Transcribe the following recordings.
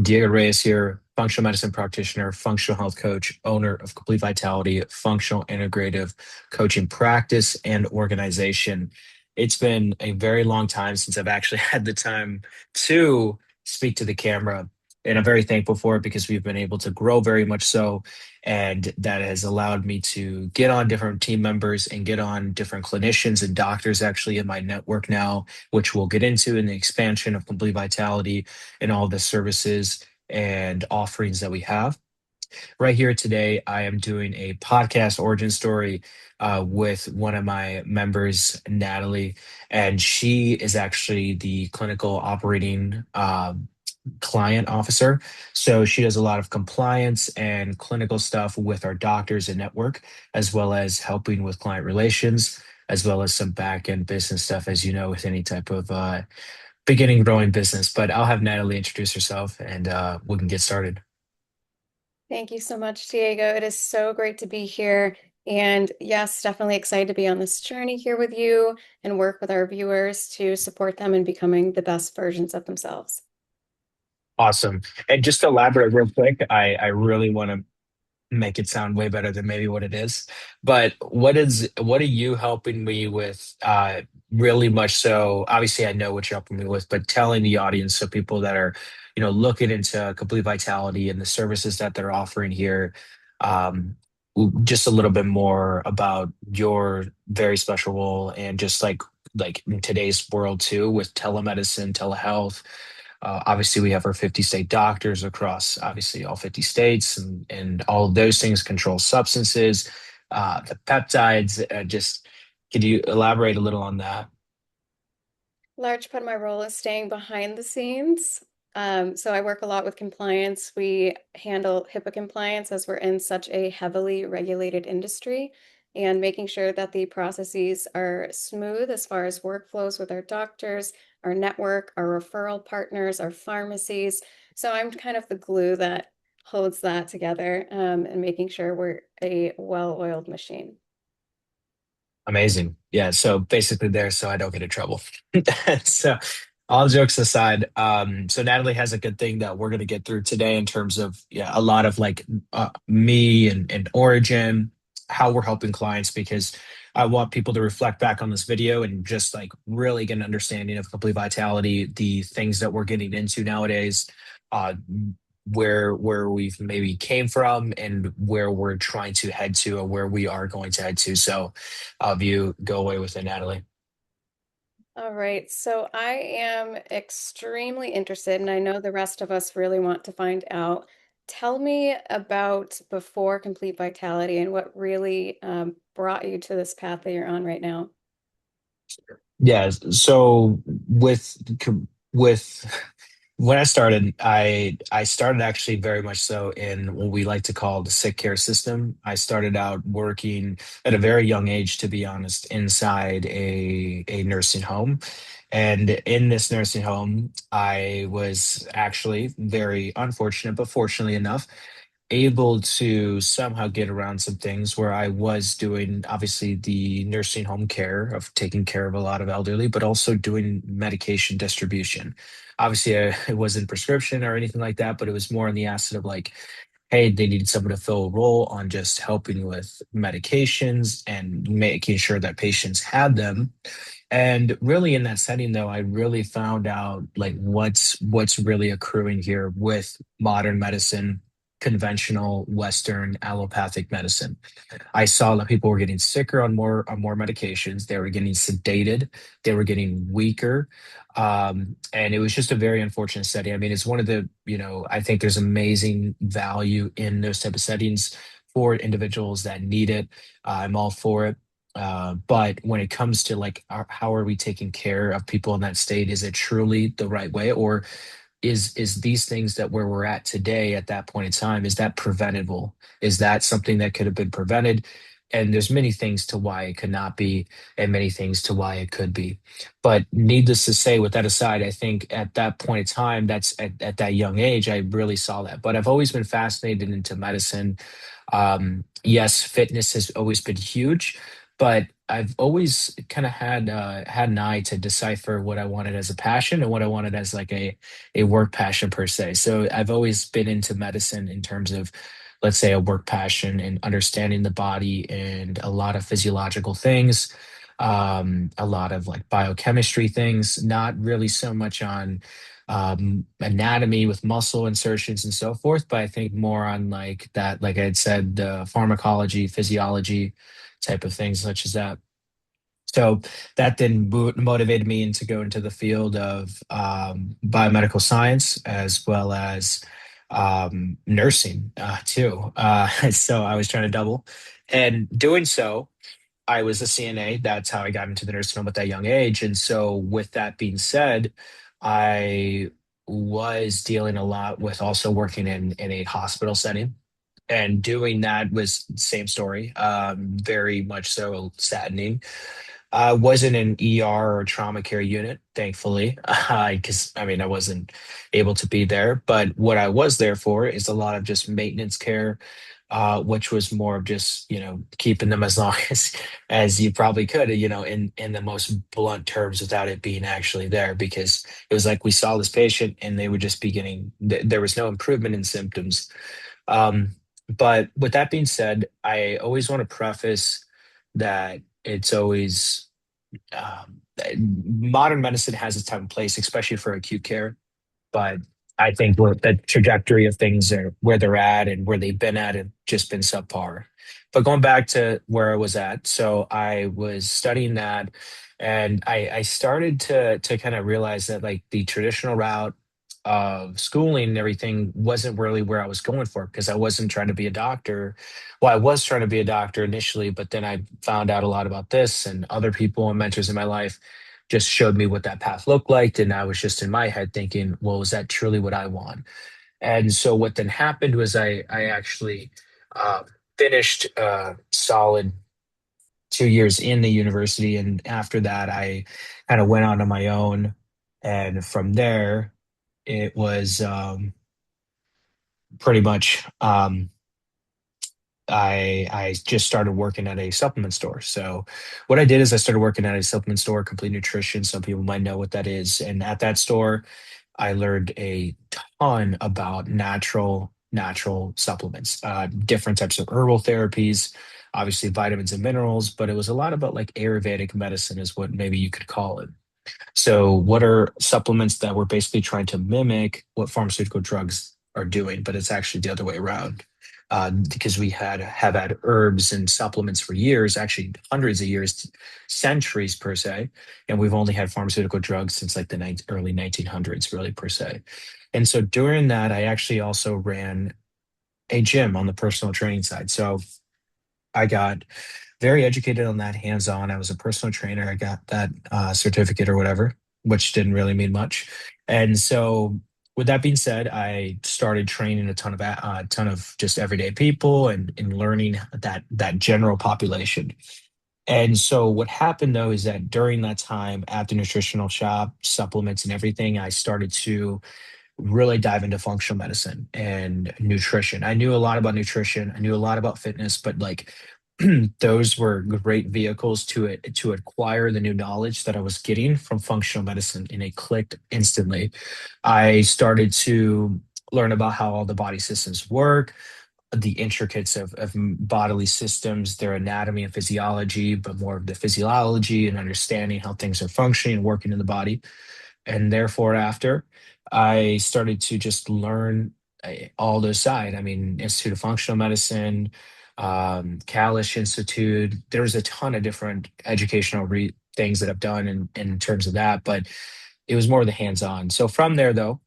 Diego Reyes here, functional medicine practitioner, functional health coach, owner of Complete Vitality, functional integrative coaching practice and organization. It's been a very long time since I've actually had the time to speak to the camera. And I'm very thankful for it because we've been able to grow very much so. And that has allowed me to get on different team members and get on different clinicians and doctors actually in my network now, which we'll get into in the expansion of Complete Vitality and all the services and offerings that we have. Right here today, I am doing a podcast origin story with one of my members, Natalie, and she is actually the clinical operating client officer. So she does a lot of compliance and clinical stuff with our doctors and network, as well as helping with client relations, as well as some back end business stuff, as you know, with any type of beginning growing business. But I'll have Natalie introduce herself and we can get started. Thank you so much, Diego. It is so great to be here. And yes, definitely excited to be on this journey here with you and work with our viewers to support them in becoming the best versions of themselves. Awesome. And just to elaborate real quick, I really want to make it sound way better than maybe what it is. But what are you helping me with really much so? Obviously I know what you're helping me with, but telling the audience, so people that are, looking into Complete Vitality and the services that they're offering here, um, just a little bit more about your very special role and just like in today's world too with telemedicine, telehealth. Obviously, we have our 50 state doctors across obviously all 50 states, and all of those things control substances, the peptides. Just could you elaborate a little on that? Large part of my role is staying behind the scenes. So I work a lot with compliance. We handle HIPAA compliance as we're in such a heavily regulated industry and making sure that the processes are smooth as far as workflows with our doctors, our network, our referral partners, our pharmacies. So I'm kind of the glue that holds that together, and making sure we're a well-oiled machine. Amazing. Yeah. So basically, there, so I don't get in trouble. So, all jokes aside, so Natalie has a good thing that we're going to get through today in terms of, yeah, a lot of like me and origin, how we're helping clients, because I want people to reflect back on this video and just like really get an understanding of Complete Vitality, the things that we're getting into nowadays, uh, where we've maybe came from and where we're trying to head to, or where we are going to head to. So of you go away with it, Natalie. All right, so I am extremely interested, and I know the rest of us really want to find out. Tell me about before Complete Vitality and what really brought you to this path that you're on right now. Yeah. So with when I started, I started actually very much so in what we like to call the sick care system. I started out working at a very young age, to be honest, inside a nursing home. And in this nursing home, I was actually very unfortunate, but fortunately enough, able to somehow get around some things where I was doing obviously the nursing home care of taking care of a lot of elderly, but also doing medication distribution. Obviously, it wasn't prescription or anything like that, but it was more in the asset of like, hey, they needed someone to fill a role on just helping with medications and making sure that patients had them. And really in that setting though, I really found out like what's really accruing here with modern medicine, conventional Western allopathic medicine. I saw that people were getting sicker on more medications. They were getting sedated. They were getting weaker. And it was just a very unfortunate setting. I mean, it's one of the, I think there's amazing value in those type of settings for individuals that need it. I'm all for it. But when it comes to like how are we taking care of people in that state, is it truly the right way, or is these things that where we're at today at that point in time, is that preventable? Is that something that could have been prevented? And there's many things to why it could not be, and many things to why it could be. But needless to say, with that aside, I think at that point in time, that's at that young age, I really saw that. But I've always been fascinated into medicine. Yes, fitness has always been huge, but I've always kind of had an eye to decipher what I wanted as a passion and what I wanted as like a work passion per se. So I've always been into medicine in terms of, let's say, a work passion and understanding the body and a lot of physiological things, a lot of like biochemistry things, not really so much on anatomy with muscle insertions and so forth, but I think more on like that, like I had said, pharmacology, physiology type of things such as that. So that then motivated me to go into the field of biomedical science as well as nursing too. So I was trying to double, and doing so, I was a CNA. That's how I got into the nursing home at that young age. And so, with that being said, I was dealing a lot with also working in a hospital setting. And doing that was same story, very much so saddening. I wasn't an ER or trauma care unit, thankfully, because I mean I wasn't able to be there. But what I was there for is a lot of just maintenance care, which was more of just keeping them as long as you probably could, in the most blunt terms, without it being actually there. Because it was like we saw this patient and they would just be there was no improvement in symptoms. Um, but with that being said, I always want to preface that it's always modern medicine has its time and place, especially for acute care. But I think the trajectory of things are where they're at and where they've been at have just been subpar. But going back to where I was at, so I was studying that, and I started to kind of realize that like the traditional route of schooling and everything wasn't really where I was going for, because I wasn't trying to be a doctor. Well, I was trying to be a doctor initially, but then I found out a lot about this, and other people and mentors in my life just showed me what that path looked like. And I was just in my head thinking, well, is that truly what I want? And so what then happened was I actually uh, finished solid 2 years in the university. And after that, I kind of went on to my own. And from there, it was pretty much I just started working at a supplement store. So what I did is I started working at a supplement store, Complete Nutrition. Some people might know what that is. And at that store, I learned a ton about natural supplements, different types of herbal therapies, obviously vitamins and minerals, but it was a lot about like Ayurvedic medicine is what maybe you could call it. So, what are supplements that were basically trying to mimic what pharmaceutical drugs are doing, but it's actually the other way around. Because we have had herbs and supplements for years, actually hundreds of years, centuries per se, and we've only had pharmaceutical drugs since like the early 1900s, really per se. And so during that, I actually also ran a gym on the personal training side. So I got very educated on that hands-on. I was a personal trainer. I got that certificate or whatever, which didn't really mean much. And so, with that being said, I started training a ton of just everyday people and learning that general population. And so, what happened though is that during that time at the nutritional shop, supplements and everything, I started to really dive into functional medicine and nutrition. I knew a lot about nutrition. I knew a lot about fitness, but like those were great vehicles to acquire the new knowledge that I was getting from functional medicine, and it clicked instantly. I started to learn about how all the body systems work, the intricacies of bodily systems, their anatomy and physiology, but more of the physiology and understanding how things are functioning and working in the body. And therefore, after I started to just learn all those side. I mean, Institute of Functional Medicine, Kalish Institute. There's a ton of different educational things that I've done in terms of that, but it was more the hands-on. So from there, though,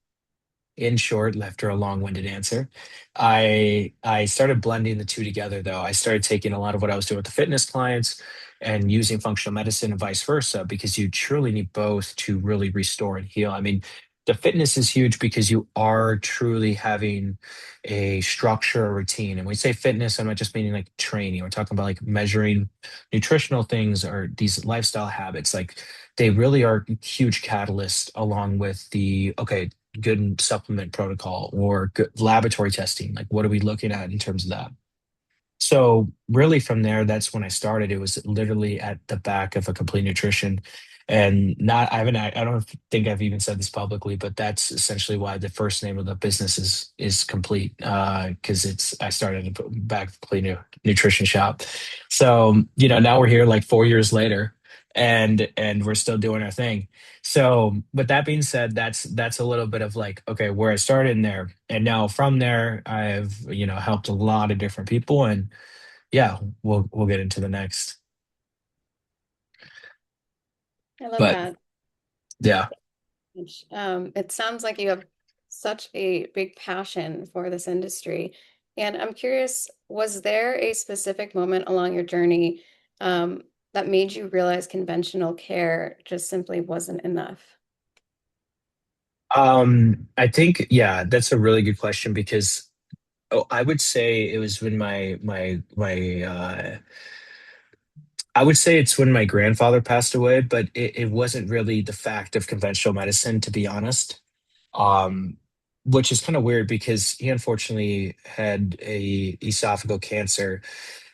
in short, after a long-winded answer, I started blending the two together though. I started taking a lot of what I was doing with the fitness clients and using functional medicine and vice versa, because you truly need both to really restore and heal. I mean, the fitness is huge because you are truly having a structure, a routine. And when we say fitness, I'm not just meaning like training. We're talking about like measuring nutritional things or these lifestyle habits. Like they really are huge catalysts along with the okay, good supplement protocol or good laboratory testing. Like, what are we looking at in terms of that? So really from there, that's when I started. It was literally at the back of a complete nutrition. And not, I don't think I've even said this publicly, but that's essentially why the first name of the business is complete. Because I started a back of complete nutrition shop. So, now we're here like 4 years later and we're still doing our thing. So, with that being said, that's a little bit of like, okay, where I started in there. And now from there, I've, helped a lot of different people and yeah, we'll get into the next. I love But that. yeah. It sounds like you have such a big passion for this industry. And I'm curious, was there a specific moment along your journey that made you realize conventional care just simply wasn't enough? I think yeah, that's a really good question because I would say it was when I would say it's when my grandfather passed away, but it wasn't really the fact of conventional medicine, to be honest. Um, which is kind of weird because he unfortunately had a esophageal cancer.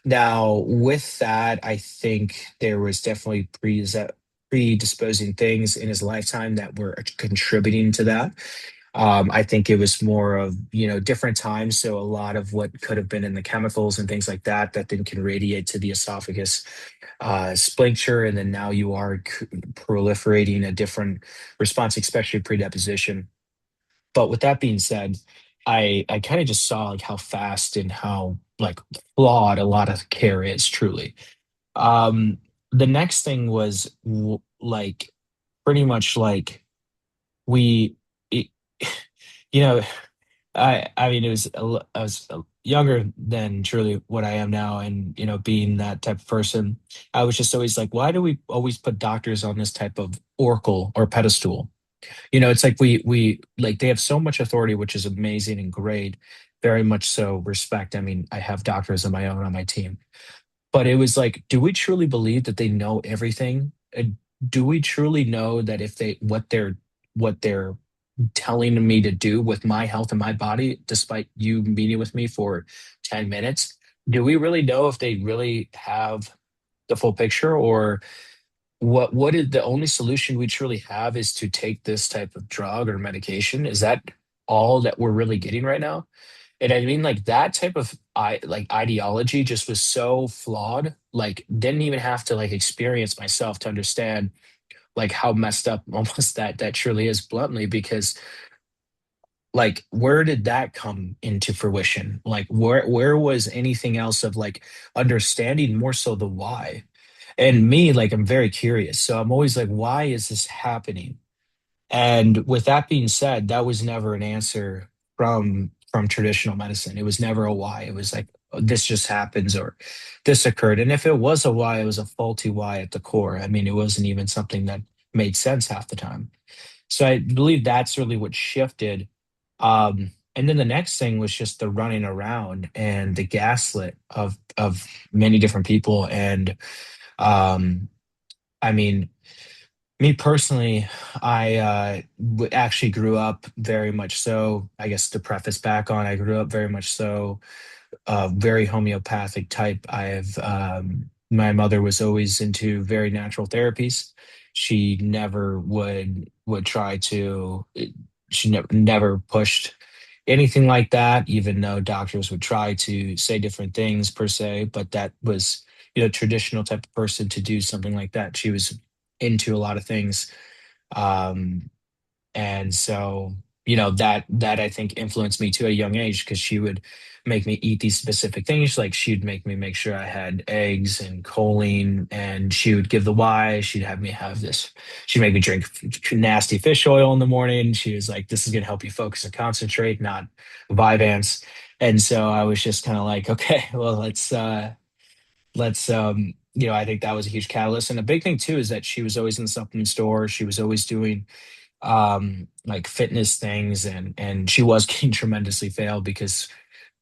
Now, with that, I think there was definitely predisposing things in his lifetime that were contributing to that. I think it was more of, different times. So a lot of what could have been in the chemicals and things like that, that then can radiate to the esophagus sphincter. And then now you are proliferating a different response, especially predeposition. But with that being said, I kind of just saw like how fast and how like flawed a lot of care is truly. Um, the next thing was like pretty much like we, it, you know, I mean, I was younger than truly what I am now, and being that type of person, I was just always like, why do we always put doctors on this type of oracle or pedestal? It's like we like they have so much authority, which is amazing and great, very much so respect. I mean, I have doctors of my own on my team, but it was like, do we truly believe that they know everything? Do we truly know that if they what they're telling me to do with my health and my body, despite you meeting with me for 10 minutes, do we really know if they really have the full picture or what is the only solution we truly have is to take this type of drug or medication? Is that all that we're really getting right now? And I mean, like that type of ideology just was so flawed. Like, didn't even have to like experience myself to understand like how messed up almost that truly is bluntly. Because like, where did that come into fruition? Like, where was anything else of like understanding more so the why? And me, like, I'm very curious. So I'm always like, why is this happening? And with that being said, that was never an answer from traditional medicine. It was never a why. It was like, "Oh, this just happens or this occurred." And if it was a why, it was a faulty why at the core. I mean, it wasn't even something that made sense half the time. So I believe that's really what shifted. And then the next thing was just the running around and the gaslit of many different people. And um, I mean, me personally, I actually grew up very much so. I guess to preface back on, I grew up very much so, very homeopathic type. My mother was always into very natural therapies. She never would try to. She never pushed anything like that, even though doctors would try to say different things per se. But that was, traditional type of person to do something like that. She was into a lot of things. Um, and so, that I think influenced me to a young age because she would make me eat these specific things. Like she'd make me make sure I had eggs and choline, and she would give the why. She'd have me have this. She'd make me drink nasty fish oil in the morning. She was like, "This is gonna help you focus and concentrate, not Vyvanse." And so I was just kind of like, okay, well, I think that was a huge catalyst. And a big thing too is that she was always in the supplement store. She was always doing like fitness things, and she was getting tremendously failed because,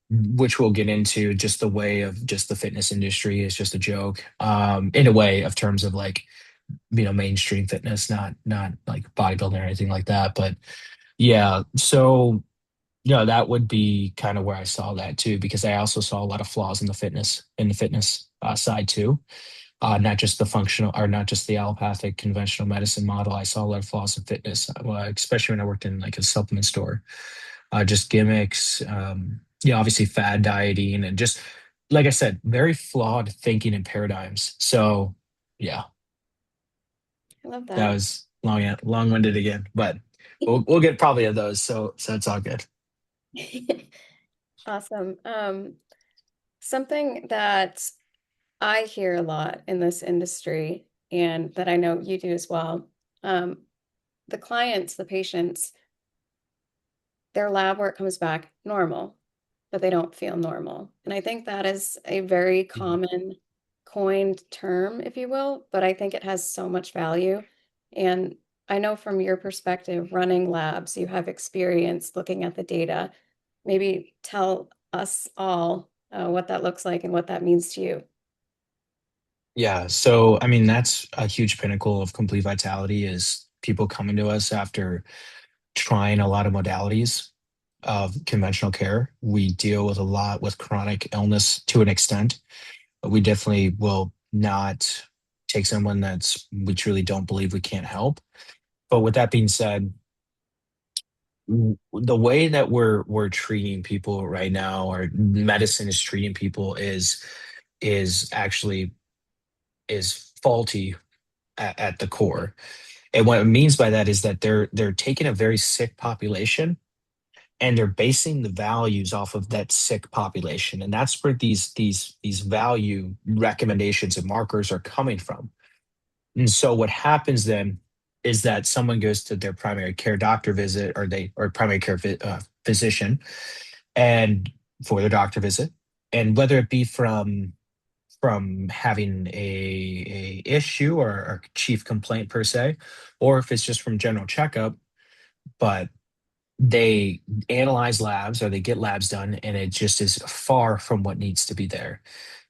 which we'll get into, just the way of just the fitness industry is just a joke, in a way of terms of like, mainstream fitness, not like bodybuilding or anything like that. But yeah, so That would be kind of where I saw that too, because I also saw a lot of flaws in the fitness side too. Not just the functional or not just the allopathic conventional medicine model. I saw a lot of flaws in fitness, especially when I worked in like a supplement store. Just gimmicks, obviously fad dieting, and just like I said, very flawed thinking and paradigms. So, yeah, I love that that. was long-winded again, but we'll get probably of those. So it's all good. Awesome. Something that I hear a lot in this industry, and that I know you do as well. The clients, the patients, their lab work comes back normal, but they don't feel normal. And I think that is a very Mhm. common coined term, if you will, but I think it has so much value. And I know from your perspective, running labs, you have experience looking at the data. Maybe tell us all what that looks like and what that means to you. Yeah, so I mean that's a huge pinnacle of complete vitality is people coming to us after trying a lot of modalities of conventional care. We deal with a lot with chronic illness to an extent, but we definitely will not take someone that's we truly don't believe we can't help. But with that being said, the way that we're treating people right now, or medicine is treating people, is actually is faulty at the core. And what it means by that is that they're taking a very sick population and they're basing the values off of that sick population, and that's where these value recommendations and markers are coming from. And so what happens then is that someone goes to their primary care doctor visit, or primary care physician, and for their doctor visit, and whether it be from having a issue or chief complaint per se, or if it's just from general checkup, but they analyze labs or they get labs done and it just is far from what needs to be there.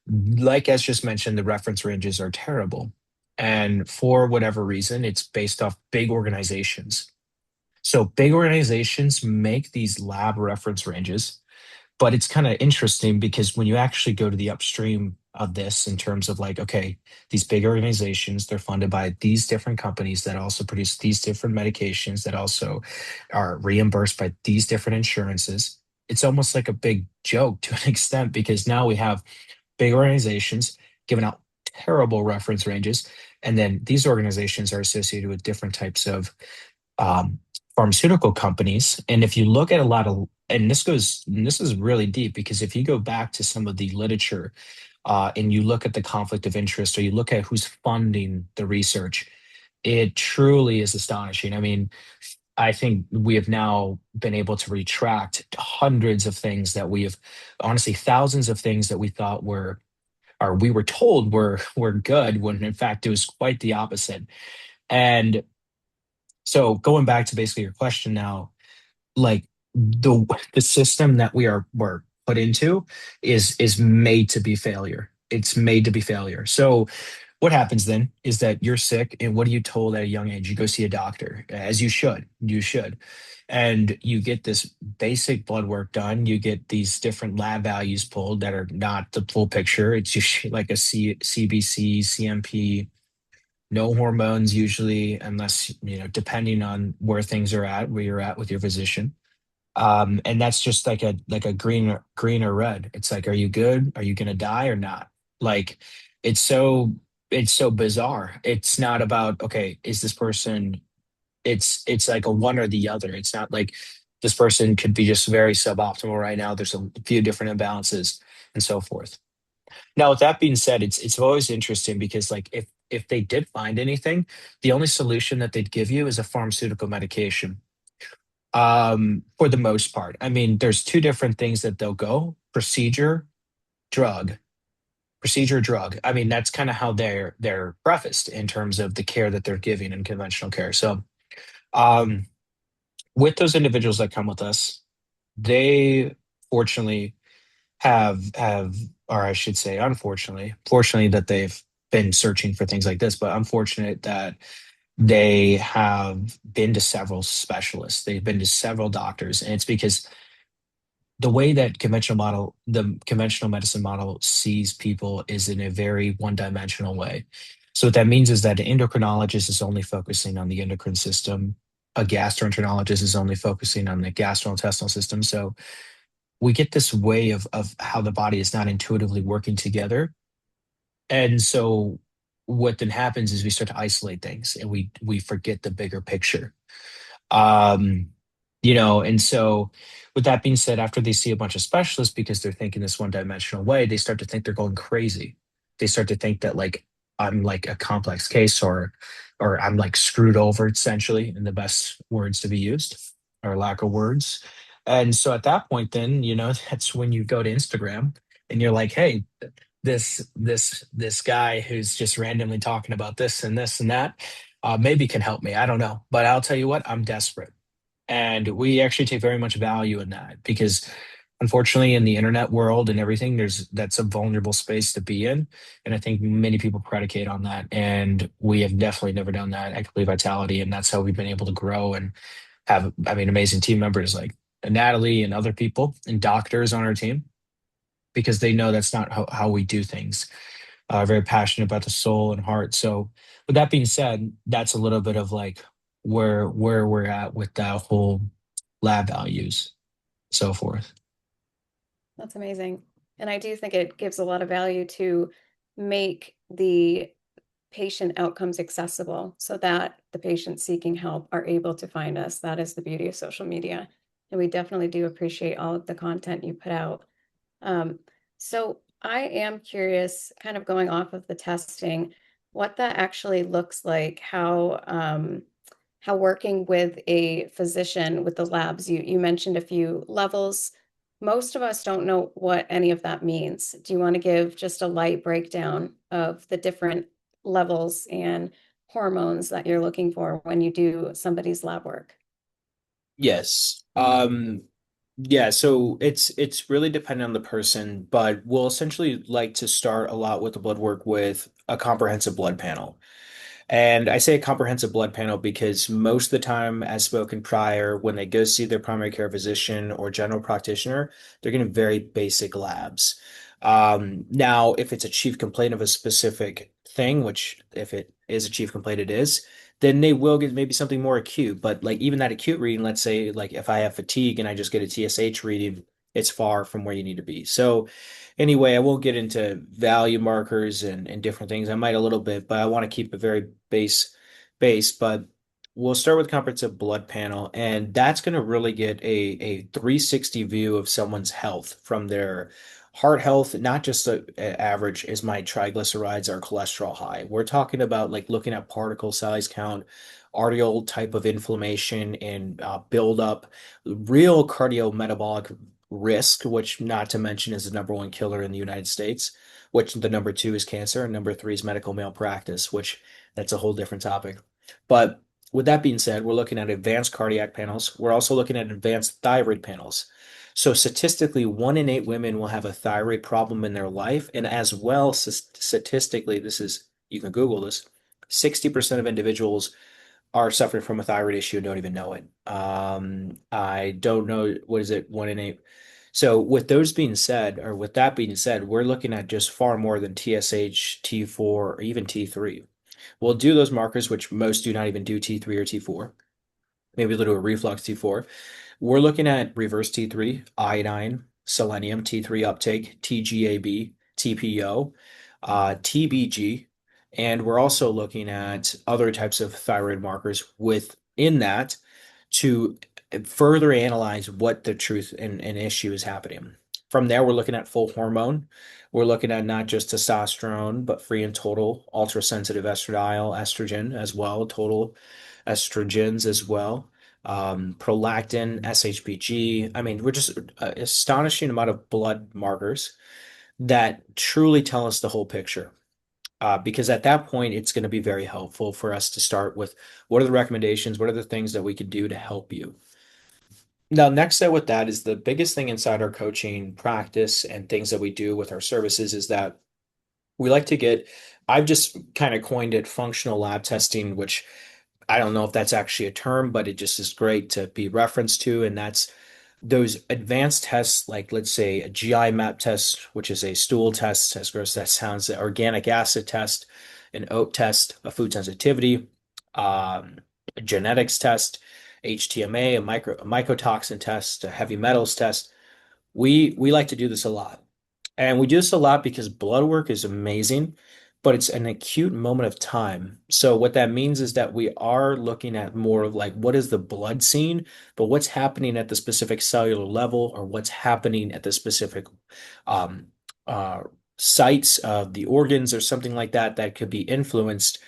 Like as just mentioned, the reference ranges are terrible. And for whatever reason, it's based off big organizations. So big organizations make these lab reference ranges, but it's kind of interesting because when you actually go to the upstream of this in terms of like, okay, these big organizations, they're funded by these different companies that also produce these different medications that also are reimbursed by these different insurances. It's almost like a big joke to an extent because now we have big organizations giving out terrible reference ranges. And then these organizations are associated with different types of um, pharmaceutical companies. And if you look at a lot of, and this is really deep because if you go back to some of the literature and you look at the conflict of interest or you look at who's funding the research, it truly is astonishing. I mean, I think we have now been able to retract hundreds of things that we have, honestly, thousands of things that we thought were, or we were told were good, when in fact it was quite the opposite. And so going back to basically your question now, like the system that we're put into is made to be failure. It's made to be failure. So what happens then is that you're sick, and what are you told at a young age? You go see a doctor, as you should. You should. And you get this basic blood work done. You get these different lab values pulled that are not the full picture. It's usually like a CBC, CMP, no hormones usually, unless, depending on where things are at, where you're at with your physician. And that's just like a green or red. It's like, are you good? Are you gonna die or not? Like, it's so it's so bizarre. It's not about, okay, is this person, it's like a one or the other. It's not like this person could be just very suboptimal right now. There's a few different imbalances and so forth. Now, with that being said, it's always interesting because like if they did find anything, the only solution that they'd give you is a pharmaceutical medication. For the most part. I mean, there's two different things that they'll go: drug, drug. I mean, that's kind of how they're prefaced in terms of the care that they're giving in conventional care. So, um, with those individuals that come with us, they fortunately have, or I should say, unfortunately, fortunately that they've been searching for things like this, but unfortunate that they have been to several specialists. They've been to several doctors, and it's because the way that the conventional medicine model sees people is in a very one-dimensional way. So what that means is that an endocrinologist is only focusing on the endocrine system. A gastroenterologist is only focusing on the gastrointestinal system. So we get this way of how the body is not intuitively working together. And so what then happens is we start to isolate things and we forget the bigger picture. Um, and so with that being said, after they see a bunch of specialists because they're thinking this one-dimensional way, they start to think they're going crazy. They start to think that like I'm like a complex case or I'm like screwed over essentially in the best words to be used or lack of words. And so at that point, then, that's when you go to Instagram and you're like, hey, this guy who's just randomly talking about this and that maybe can help me. I don't know, but I'll tell you what, I'm desperate, and we actually take very much value in that because unfortunately in the internet world and everything, that's a vulnerable space to be in, and I think many people predicate on that, and we have definitely never done that at Complete Vitality, and that's how we've been able to grow and have, I mean, amazing team members like Natalie and other people and doctors on our team because they know that's not how we do things. Very passionate about the soul and heart. So, with that being said, that's a little bit of like where we're at with that whole lab values, so forth. That's amazing. And I do think it gives a lot of value to make the patient outcomes accessible so that the patients seeking help are able to find us. That is the beauty of social media. And we definitely do appreciate all of the content you put out. Um, so I am curious, kind of going off of the testing, what that actually looks like, how working with a physician with the labs, you mentioned a few levels. Most of us don't know what any of that means. Do you want to give just a light breakdown of the different levels and hormones that you're looking for when you do somebody's lab work? Yes. Yeah, so it's really dependent on the person, but we'll essentially like to start a lot with the blood work with a comprehensive blood panel. And I say a comprehensive blood panel because most of the time, as spoken prior, when they go see their primary care physician or general practitioner, they're getting very basic labs. Now, if it's a chief complaint of a specific thing, which if it is a chief complaint, it is, then they will get maybe something more acute. But like even that acute reading, let's say like if I have fatigue and I just get a TSH reading, it's far from where you need to be. So anyway, I won't get into value markers and different things. I might a little bit, but I want to keep it very base. But we'll start with comprehensive blood panel, and that's going to really get a 360 view of someone's health from their heart health, not just a average is my triglycerides or cholesterol high. We're talking about like looking at particle size count, arterial type of inflammation and buildup, real cardiometabolic risk, which not to mention is the number one killer in the United States, which the number two is cancer, and number three is medical malpractice, which that's a whole different topic. But with that being said, we're looking at advanced cardiac panels. We're also looking at advanced thyroid panels. So statistically, 1 in 8 women will have a thyroid problem in their life, and as well, statistically, this is you can Google this. 60% of individuals are suffering from a thyroid issue and don't even know it. I don't know, what is it, 1 in 8. So with those being said, or with that being said, we're looking at just far more than TSH, T4, or even T3. We'll do those markers, which most do not even do T3 or T4. Maybe they'll do a reflux T4. We're looking at reverse T3, iodine, selenium, T3 uptake, TGAB, TPO, TBG, and we're also looking at other types of thyroid markers within that to further analyze what the truth and issue is happening. From there, we're looking at full hormone. We're looking at not just testosterone, but free and total, ultra-sensitive estradiol, estrogen as well, total estrogens as well, prolactin, SHBG. I mean, we're just astonishing amount of blood markers that truly tell us the whole picture. Because at that point, it's going to be very helpful for us to start with what are the recommendations, what are the things that we could do to help you. Now, next step with that is the biggest thing inside our coaching practice and things that we do with our services is that we like to get, I've just kind of coined it functional lab testing, which I don't know if that's actually a term, but it just is great to be referenced to. And that's those advanced tests, like let's say a GI map test, which is a stool test, as gross as that sounds, an organic acid test, an oat test, a food sensitivity, a genetics test, HTMA, a mycotoxin test, a heavy metals test. We like to do this a lot. And we do this a lot because blood work is amazing, but it's an acute moment of time. So what that means is that we are looking at more of like what is the blood scene, but what's happening at the specific cellular level or what's happening at the specific um, uh, sites of the organs or something like that that could be influenced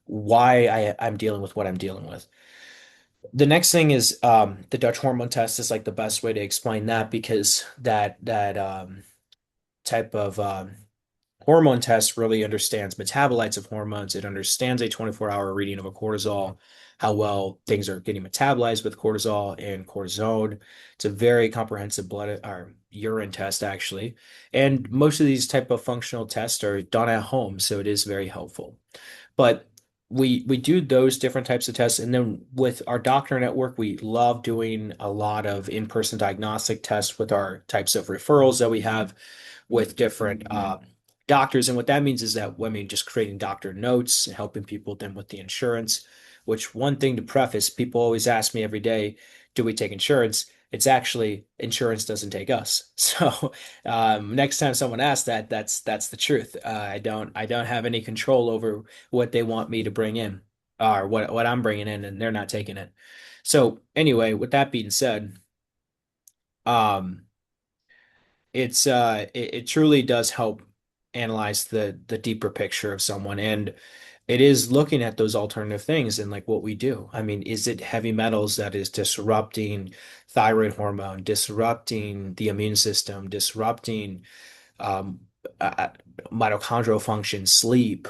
why I'm dealing with what I'm dealing with. The next thing is the Dutch hormone test is like the best way to explain that because that type of hormone test really understands metabolites of hormones. It understands a 24-hour reading of a cortisol, how well things are getting metabolized with cortisol and cortisone. It's a very comprehensive blood or urine test actually. And most of these type of functional tests are done at home, so it is very helpful. But we do those different types of tests, and then with our doctor network, we love doing a lot of in-person diagnostic tests with our types of referrals that we have with different doctors. And what that means is that, I mean, just creating doctor notes and helping people then with the insurance, which one thing to preface, people always ask me every day, do we take insurance? It's actually insurance doesn't take us. So next time someone asks that, that's the truth. I don't have any control over what they want me to bring in or what I'm bringing in, and they're not taking it. So anyway, with that being said, um, it truly does help analyze the deeper picture of someone, and it is looking at those alternative things and like what we do. I mean, is it heavy metals that is disrupting thyroid hormone, disrupting the immune system, disrupting um, uh, mitochondrial function, sleep,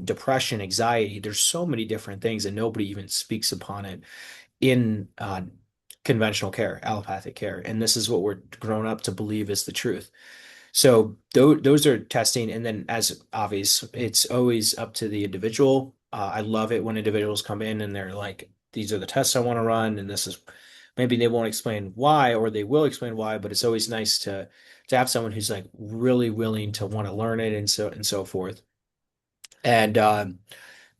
depression, anxiety? There's so many different things, and nobody even speaks upon it in conventional care, allopathic care. And this is what we're grown up to believe is the truth. So those are testing. And then as obvious, it's always up to the individual. I love it when individuals come in and they're like, these are the tests I want to run. And this is maybe they won't explain why, or they will explain why, but it's always nice to have someone who's like really willing to want to learn it and so forth. And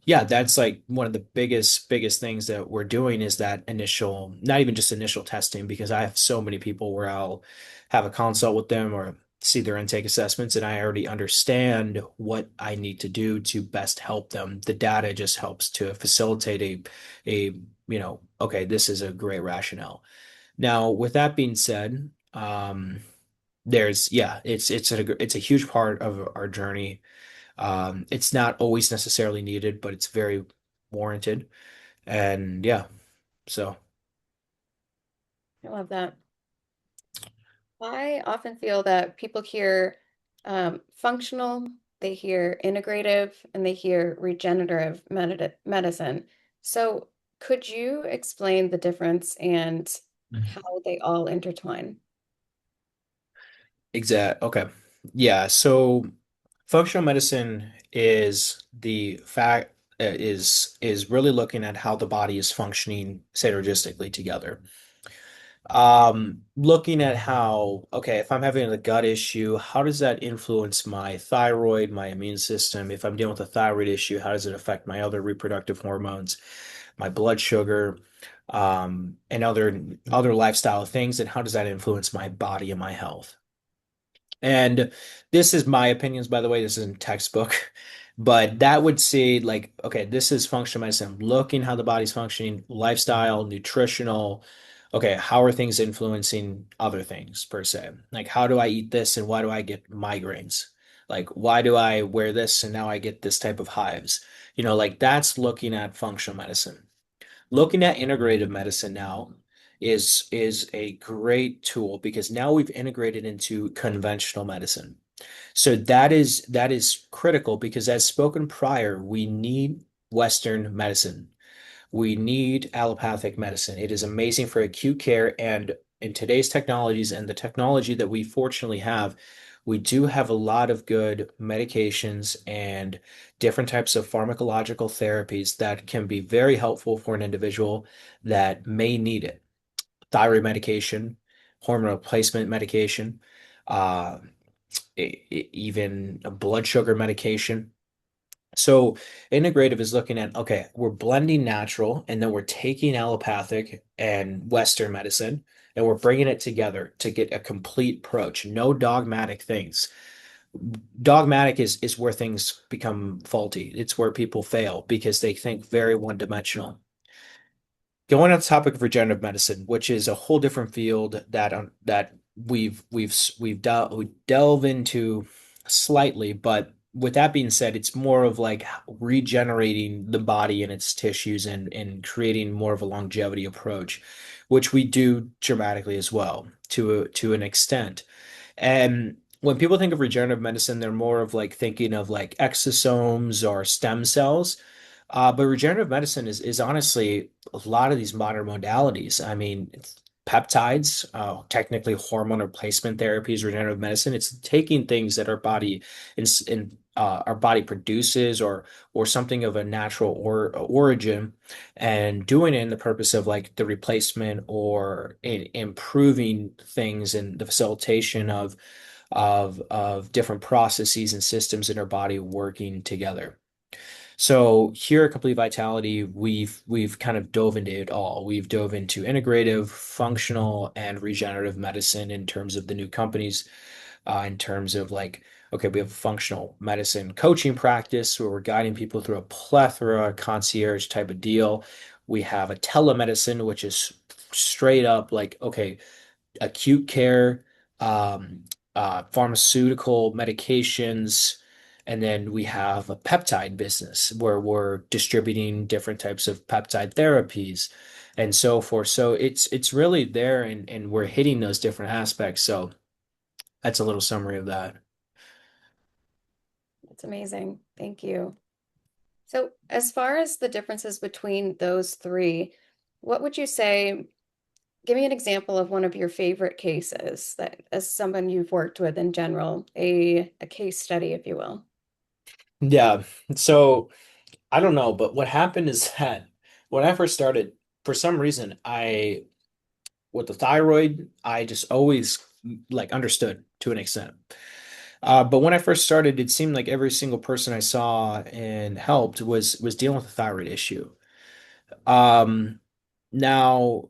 yeah, that's like one of the biggest things that we're doing is that initial, not even just initial testing, because I have so many people where I'll have a consult with them or see their intake assessments, and I already understand what I need to do to best help them. The data just helps to facilitate okay, this is a great rationale. Now, with that being said, it's a huge part of our journey. It's not always necessarily needed, but it's very warranted. And yeah, so I love that. I often feel that people hear functional, they hear integrative, and they hear regenerative medicine. So, could you explain the difference and how they all intertwine? Okay. Yeah, so functional medicine is the fact is really looking at how the body is functioning synergistically together. Looking at how, okay, if I'm having a gut issue, how does that influence my thyroid, my immune system? If I'm dealing with a thyroid issue, how does it affect my other reproductive hormones, my blood sugar, and other lifestyle things, and how does that influence my body and my health? And this is my opinions, by the way, this isn't textbook, but that would say like, okay, this is functional medicine. I'm looking how the body's functioning, lifestyle, nutritional. Okay, how are things influencing other things per se? Like, how do I eat this and why do I get migraines? Like, why do I wear this and now I get this type of hives? Like that's looking at functional medicine. Looking at integrative medicine now is a great tool because now we've integrated into conventional medicine. So that is critical because as spoken prior, we need Western medicine. We need allopathic medicine. It is amazing for acute care. And in today's technologies and the technology that we fortunately have, we do have a lot of good medications and different types of pharmacological therapies that can be very helpful for an individual that may need it. thyroid medication, hormone replacement medication, uh, even a blood sugar medication. So integrative is looking at, okay, we're blending natural and then we're taking allopathic and Western medicine and we're bringing it together to get a complete approach. No dogmatic things. Dogmatic is where things become faulty. It's where people fail because they think very one-dimensional. Going on the topic of regenerative medicine, which is a whole different field that we delve into slightly, but with that being said, it's more of like regenerating the body and its tissues and creating more of a longevity approach, which we do dramatically as well to an extent. And when people think of regenerative medicine, they're more of like thinking of like exosomes or stem cells. But regenerative medicine is honestly a lot of these modern modalities. I mean, it's peptides, technically hormone replacement therapy is regenerative medicine. It's taking things that our body produces or something of a natural origin and doing it in the purpose of like the replacement or improving things and the facilitation of different processes and systems in our body working together. So here at Complete Vitality, we've kind of dove into it all. We've dove into integrative, functional, and regenerative medicine in terms of the new companies, in terms of like, okay, we have a functional medicine coaching practice where we're guiding people through a plethora concierge type of deal. We have a telemedicine, which is straight up like, okay, acute care, um, pharmaceutical medications, and then we have a peptide business where we're distributing different types of peptide therapies and so forth. So it's really there and we're hitting those different aspects. So that's a little summary of that. That's amazing. Thank you. So, as far as the differences between those three, what would you say? Give me an example of one of your favorite cases that, as someone you've worked with in general, a case study, if you will. Yeah. So I don't know, but what happened is that when I first started, for some reason, with the thyroid, I just always like understood to an extent. But when I first started, it seemed like every single person I saw and helped was dealing with a thyroid issue. Um, Now,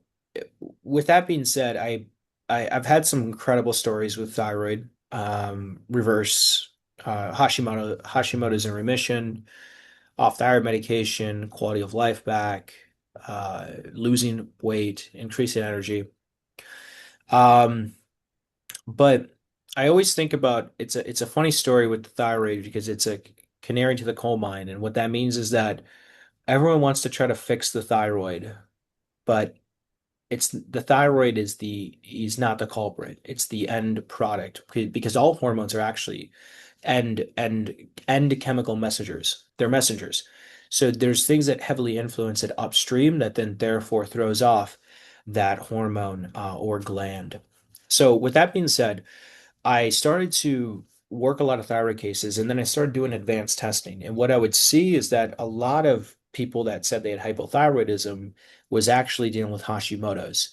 with that being said, I've had some incredible stories with thyroid, reverse Hashimoto's in remission, off thyroid medication, quality of life back, losing weight, increasing energy. Um, But I always think about it's a funny story with the thyroid because it's a canary to the coal mine, and what that means is that everyone wants to try to fix the thyroid, but it's the thyroid is not the culprit. It's the end product because all hormones are actually end chemical messengers. They're messengers. So there's things that heavily influence it upstream that then therefore throws off that hormone or gland. So with that being said, I started to work a lot of thyroid cases and then I started doing advanced testing. And what I would see is that a lot of people that said they had hypothyroidism was actually dealing with Hashimoto's.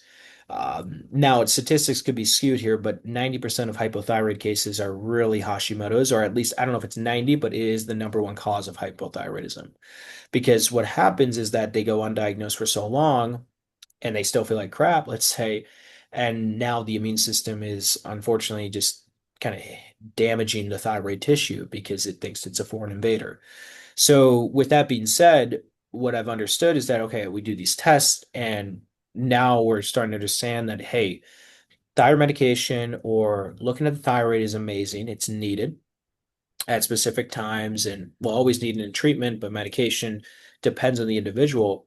Now, statistics could be skewed here, but 90% of hypothyroid cases are really Hashimoto's, or at least I don't know if it's 90, but it is the number one cause of hypothyroidism. Because what happens is that they go undiagnosed for so long and they still feel like crap, let's say, and now the immune system is unfortunately just kind of damaging the thyroid tissue because it thinks it's a foreign invader. So, with that being said, what I've understood is that, okay, we do these tests, and now we're starting to understand that, hey, thyroid medication or looking at the thyroid is amazing. It's needed at specific times and will always need in treatment, but medication depends on the individual.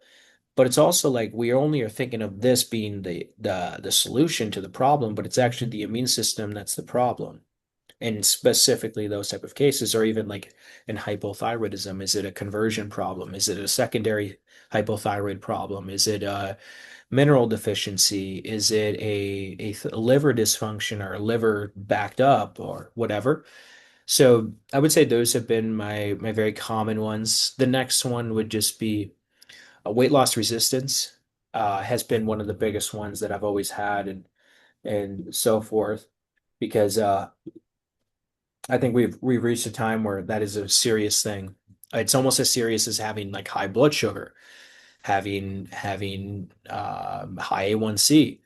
But it's also like we only are thinking of this being the solution to the problem, but it's actually the immune system that's the problem. And specifically those type of cases, or even like in hypothyroidism, is it a conversion problem? Is it a secondary hypothyroid problem? Is it a mineral deficiency? Is it a liver dysfunction or a liver backed up or whatever? So I would say those have been my very common ones. The next one would just be a weight loss resistance. has been one of the biggest ones that I've always had, and so forth, because I think we've reached a time where that is a serious thing. It's almost as serious as having like high blood sugar, having high A1C.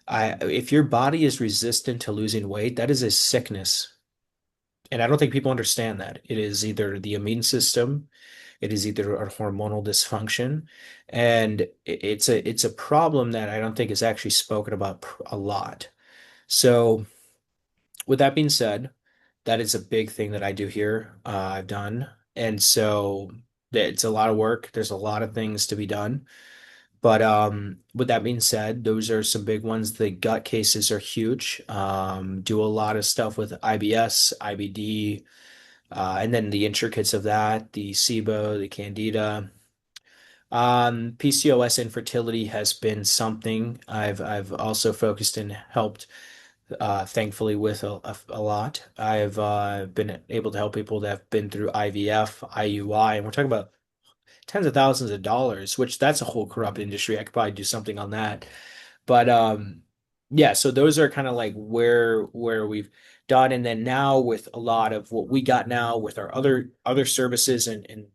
If your body is resistant to losing weight, that is a sickness. And I don't think people understand that. It is either the immune system, it is either a hormonal dysfunction, and it's a problem that I don't think is actually spoken about a lot. So, with that being said, that is a big thing that I do here. I've done, and so it's a lot of work. There's a lot of things to be done. But with that being said, those are some big ones. The gut cases are huge. Do a lot of stuff with IBS, IBD, and then the intricates of that, the SIBO, the Candida. PCOS infertility has been something I've also focused and helped, thankfully, with a lot. I've been able to help people that have been through IVF, IUI, and we're talking about tens of thousands of dollars, which that's a whole corrupt industry. I could probably do something on that. But yeah, so those are kind of like where we've done. And then now with a lot of what we got now with our other services and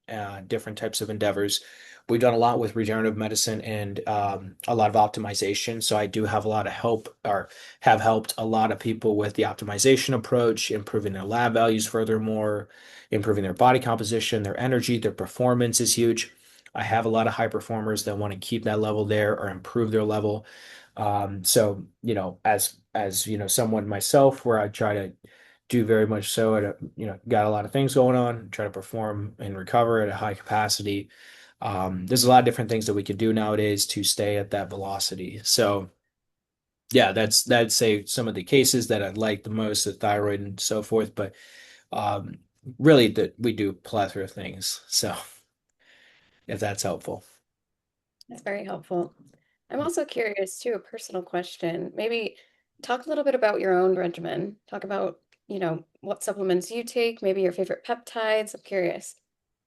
different types of endeavors, we've done a lot with regenerative medicine and a lot of optimization. So I do have a lot of help, or have helped a lot of people with the optimization approach, improving their lab values furthermore, improving their body composition, their energy, their performance is huge. I have a lot of high performers that want to keep that level there or improve their level. So, as someone myself, where I try to do very much so at got a lot of things going on, try to perform and recover at a high capacity. There's a lot of different things that we can do nowadays to stay at that velocity. So yeah, that'd say some of the cases that I'd like the most, the thyroid and so forth, but um, really that we do a plethora of things. So if that's helpful. That's very helpful. I'm also curious too, a personal question. Maybe talk a little bit about your own regimen. Talk about, what supplements you take, maybe your favorite peptides. I'm curious.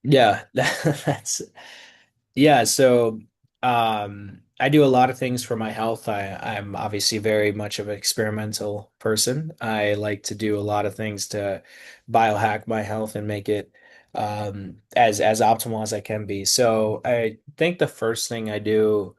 Yeah, that's yeah, so I do a lot of things for my health. I'm obviously very much of an experimental person. I like to do a lot of things to biohack my health and make it as optimal as I can be. So I think the first thing I do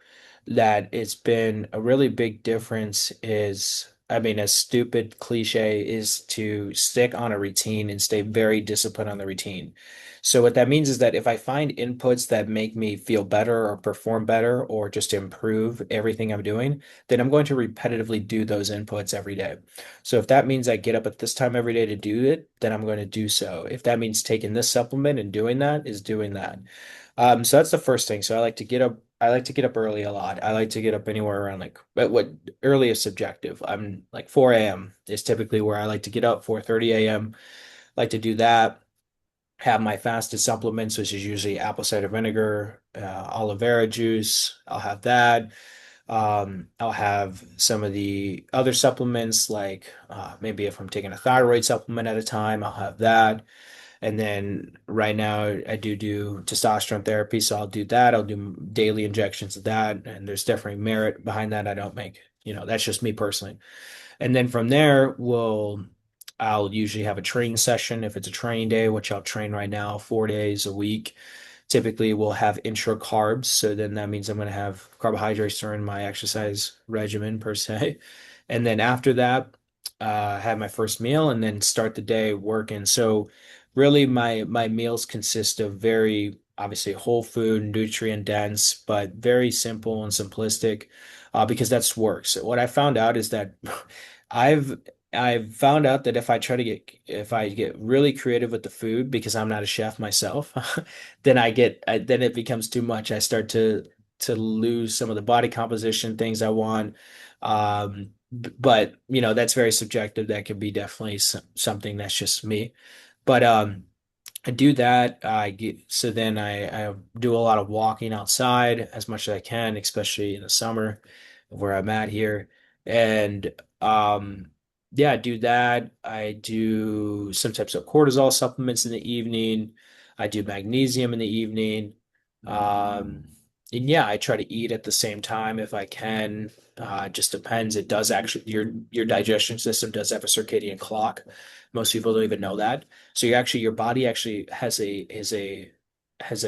that it's been a really big difference is, I mean, a stupid cliche is to stick on a routine and stay very disciplined on the routine. So what that means is that if I find inputs that make me feel better or perform better or just improve everything I'm doing, then I'm going to repetitively do those inputs every day. So if that means I get up at this time every day to do it, then I'm going to do so. If that means taking this supplement and doing that, is doing that. So that's the first thing. So I like to get up. I like to get up early a lot. I like to get up anywhere around like what early is subjective. I'm like 4 a.m. is typically where I like to get up, 4:30 a.m. Like to do that, have my fasted supplements, which is usually apple cider vinegar, aloe vera juice. I'll have that. I'll have some of the other supplements, like maybe if I'm taking a thyroid supplement at a time, I'll have that. And then right now, I do testosterone therapy, so I'll do that. I'll do daily injections of that, and there's definitely merit behind that. I don't make, that's just me personally. And then from there, I'll usually have a training session if it's a training day, which I'll train right now 4 days a week. Typically, we'll have intra carbs, so then that means I'm going to have carbohydrates during my exercise regimen per se. And then after that, have my first meal and then start the day working. So really, my meals consist of very obviously whole food, nutrient dense, but very simple and simplistic, because that's works. What I found out is that I've I've found out that if I get really creative with the food because I'm not a chef myself, then it becomes too much. I start to lose some of the body composition things I want. But that's very subjective. That could be definitely something that's just me. But I do that. So then I do a lot of walking outside as much as I can, especially in the summer where I'm at here. And yeah, I do that. I do some types of cortisol supplements in the evening. I do magnesium in the evening. Um, And yeah, I try to eat at the same time if I can. It just depends. It does actually your digestion system does have a circadian clock. Most people don't even know that. So your body actually has a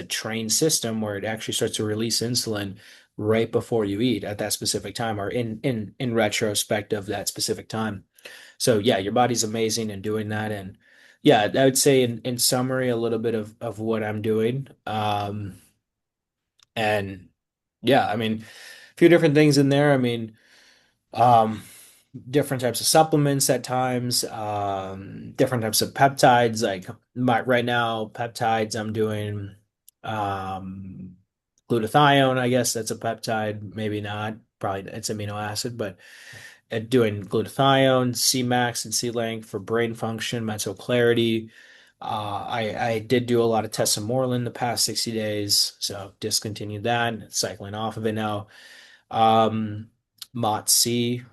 trained system where it actually starts to release insulin right before you eat at that specific time or in retrospect of that specific time. So yeah, your body's amazing in doing that. And yeah, I would say in summary, a little bit of what I'm doing. And yeah, I mean, a few different things in there. I mean, um, different types of supplements at times, different types of peptides. Like right now, peptides, I'm doing um, glutathione. I guess that's a peptide. Maybe not. Probably it's amino acid, but doing glutathione, Cmax, and C-length for brain function, mental clarity. I did do a lot of tesamorelin the past 60 days, so discontinued that, cycling off of it now. Um, MOTS-C,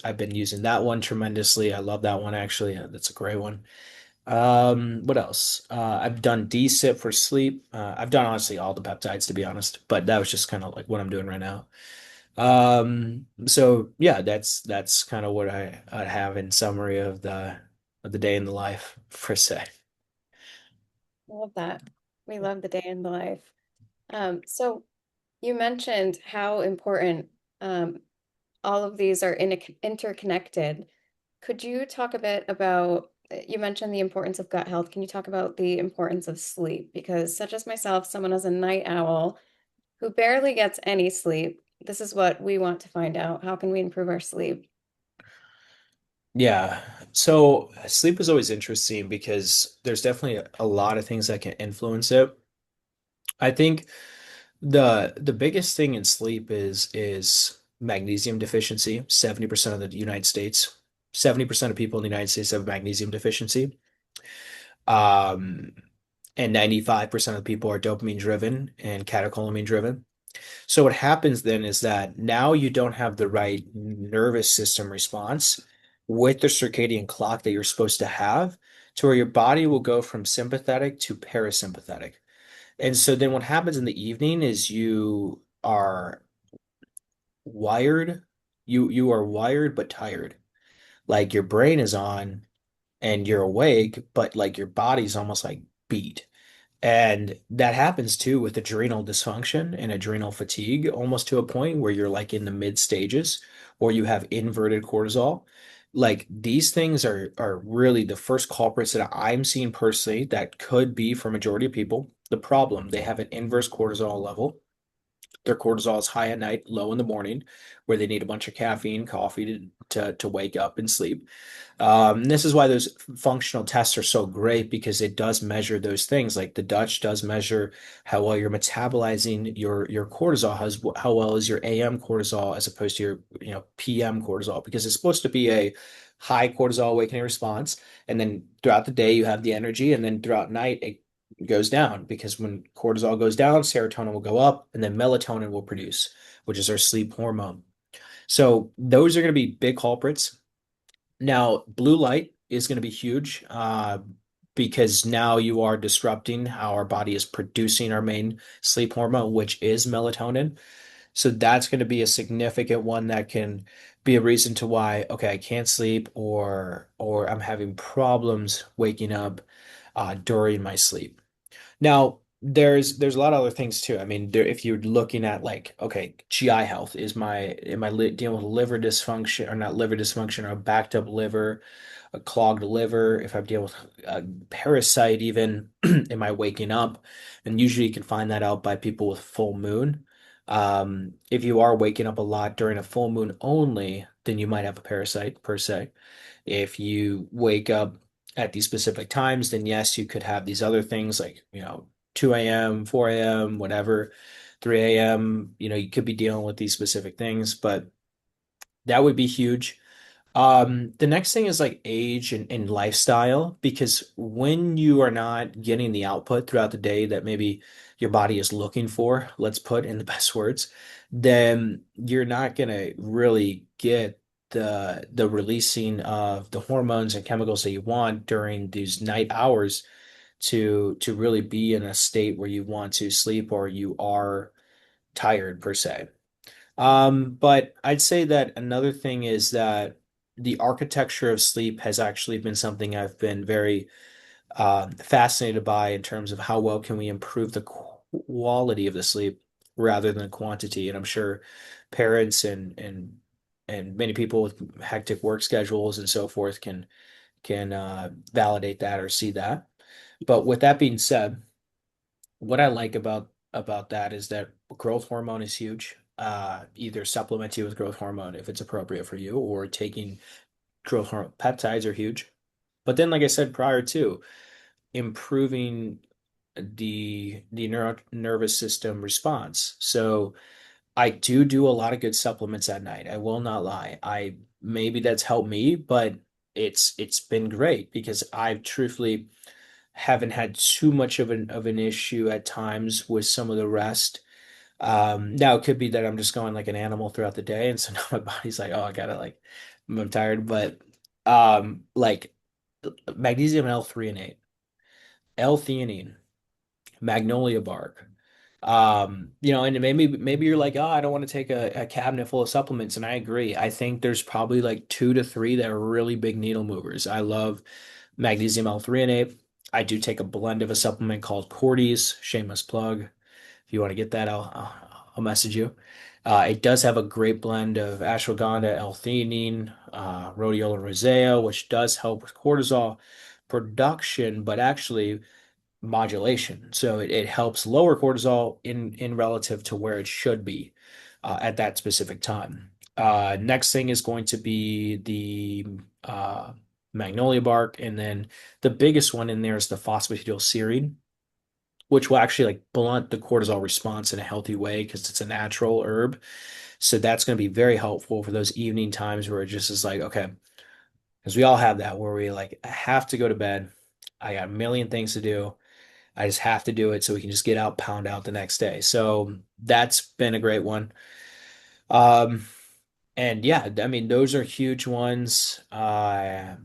I've been using that one tremendously. I love that one actually. That's a great one. What else? I've done DSIP for sleep. I've done honestly all the peptides to be honest, but that was just kind of like what I'm doing right now. So yeah, that's kind of what I have in summary of the day in the life per se. Love that. We love the day in the life. So you mentioned how important all of these are interconnected. Could you talk a bit about, you mentioned the importance of gut health. Can you talk about the importance of sleep? Because such as myself, someone as a night owl who barely gets any sleep, this is what we want to find out. How can we improve our sleep? Yeah. So sleep is always interesting because there's definitely a lot of things that can influence it. I think the biggest thing in sleep is magnesium deficiency. 70% of the United States, 70% of people in the United States have magnesium deficiency. Um, and 95% of the people are dopamine driven and catecholamine driven. So what happens then is that now you don't have the right nervous system response with the circadian clock that you're supposed to have to where your body will go from sympathetic to parasympathetic. And so then what happens in the evening is you are wired, you are wired but tired. Like your brain is on and you're awake, but like your body's almost like beat. And that happens too with adrenal dysfunction and adrenal fatigue, almost to a point where you're like in the mid stages or you have inverted cortisol. Like these things are really the first culprits that I'm seeing personally that could be for majority of people. The problem, they have an inverse cortisol level. Their cortisol is high at night, low in the morning, where they need a bunch of caffeine, coffee to wake up and sleep. This is why those functional tests are so great because it does measure those things. Like the Dutch does measure how well you're metabolizing your cortisol, how well is your AM cortisol as opposed to your PM cortisol because it's supposed to be a high cortisol awakening response, and then throughout the day you have the energy, and then throughout night it goes down because when cortisol goes down, serotonin will go up, and then melatonin will produce, which is our sleep hormone. So those are going to be big culprits. Now, blue light is going to be huge because now you are disrupting how our body is producing our main sleep hormone, which is melatonin. So that's going to be a significant one that can be a reason to why, okay, I can't sleep or I'm having problems waking up during my sleep. Now, there's a lot of other things too. I mean, if you're looking at like, okay, GI health is am I dealing with liver dysfunction or not liver dysfunction or a backed up liver, a clogged liver? If I'm dealing with a parasite, even, am I waking up? And usually you can find that out by people with full moon. If you are waking up a lot during a full moon only, then you might have a parasite per se. If you wake up at these specific times, then yes, you could have these other things like, 2 a.m., 4 a.m., whatever, 3 a.m., you could be dealing with these specific things, but that would be huge. The next thing is like age and lifestyle, because when you are not getting the output throughout the day that maybe your body is looking for, let's put in the best words, then you're not gonna really get the releasing of the hormones and chemicals that you want during these night hours to really be in a state where you want to sleep or you are tired per se. But I'd say that another thing is that the architecture of sleep has actually been something I've been very fascinated by in terms of how well can we improve the quality of the sleep rather than quantity. And I'm sure parents and many people with hectic work schedules and so forth can validate that or see that. But with that being said, what I like about that is that growth hormone is huge. Either supplement you with growth hormone if it's appropriate for you, or taking growth hormone peptides are huge. But then, like I said prior to, improving the nervous system response. So I do a lot of good supplements at night. I will not lie. I maybe that's helped me, but it's been great because I've truthfully haven't had too much of an issue at times with some of the rest. Now it could be that I'm just going like an animal throughout the day, and so now my body's like, oh, I gotta like, I'm tired. But like magnesium L-threonate, L-theanine, magnolia bark. And maybe you're like, oh, I don't want to take a cabinet full of supplements, and I agree. I think there's probably like two to three that are really big needle movers. I love magnesium L-threonate. I do take a blend of a supplement called Cordy's, shameless plug. If you want to get that, I'll message you. It does have a great blend of ashwagandha, L-theanine, rhodiola and rosea, which does help with cortisol production, but actually modulation. So it helps lower cortisol in relative to where it should be at that specific time. Next thing is going to be the magnolia bark, and then the biggest one in there is the phosphatidylserine, which will actually like blunt the cortisol response in a healthy way because it's a natural herb. So that's going to be very helpful for those evening times where it just is like, okay, because we all have that where we like, I have to go to bed. I got a million things to do. I just have to do it so we can just get out, pound out the next day. So that's been a great one. Um, and yeah, I mean, those are huge ones. I